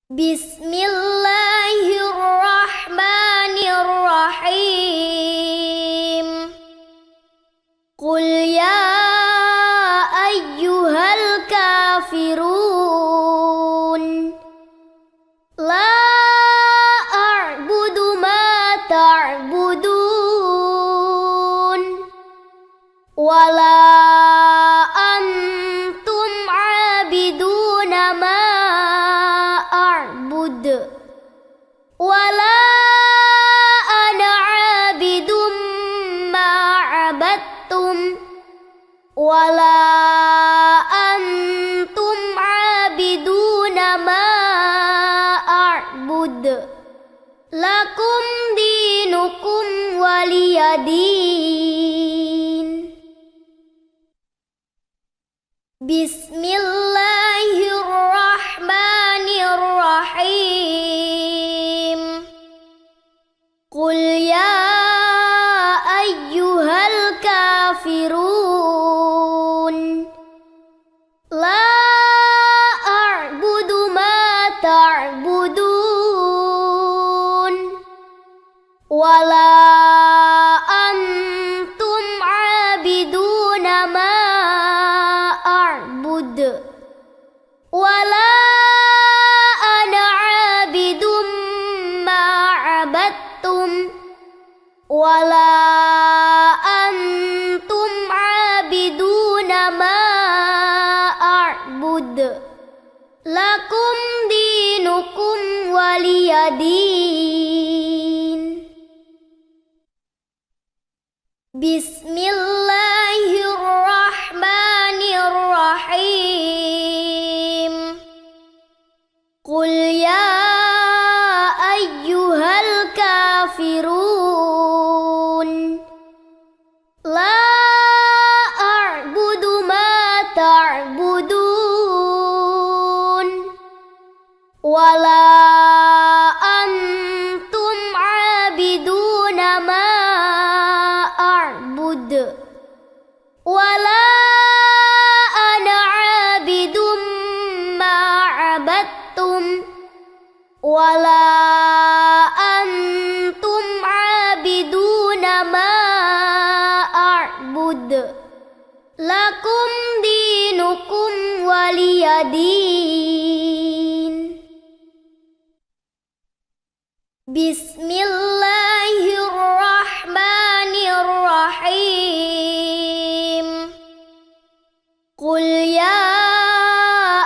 Bismillahirrahmanirrahim. Qul ya ayyuhal kafirun la a'budu ma ta'budun wala antum 'abiduna ma a'bud wala ana 'abidum ma 'abadtum wala antum 'abiduna ma a'bud lakum dinukum waliyadin. Bismillahirrahmanirrahim. Qul ya ayyuhal kafirun la a'budu ma ta'budun wala antum 'abiduna ma a'bud wala ana 'abidum ma 'abadtum wala antum 'abiduna ma a'bud lakum dinukum waliyadin. Bismillahirrahmanirrahim. Qul ya ayyuhal kafirun la a'budu ma ta'budun wala antum 'abiduna ma a'bud wala ana 'abidum ma 'abadtum wala antum 'abiduna ma a'bud lakum dinukum waliyadin. Bismillahirrahmanirrahim. Qul ya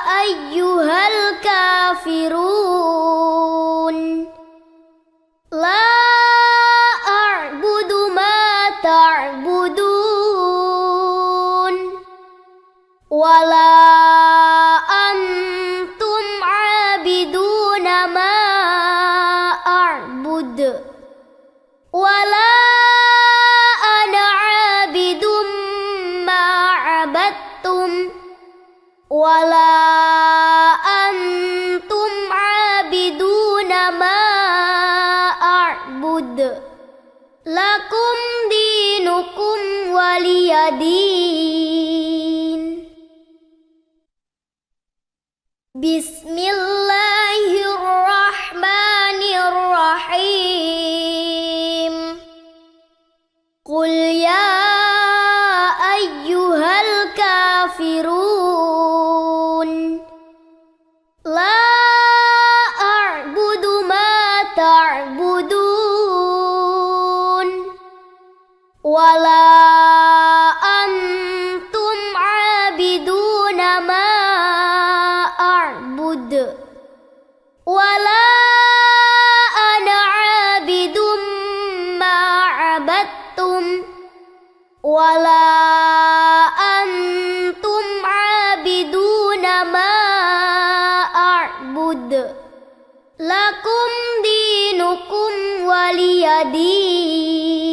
ayyuhal kafirun la a'budu ma ta'budun wala antum 'abiduna ma a'bud wala ana 'abidum ma 'abadtum wala antum 'abiduna ma a'bud lakum dinukum waliyadin. Bismillahirrahmanirrahim. Qul ya ayyuhal kafirun la a'budu ma ta'budun wala antum 'abiduna ma a'bud wala ana 'abidum ma 'abadtum wala antum 'abiduna ma a'bud lakum dinukum waliyadin.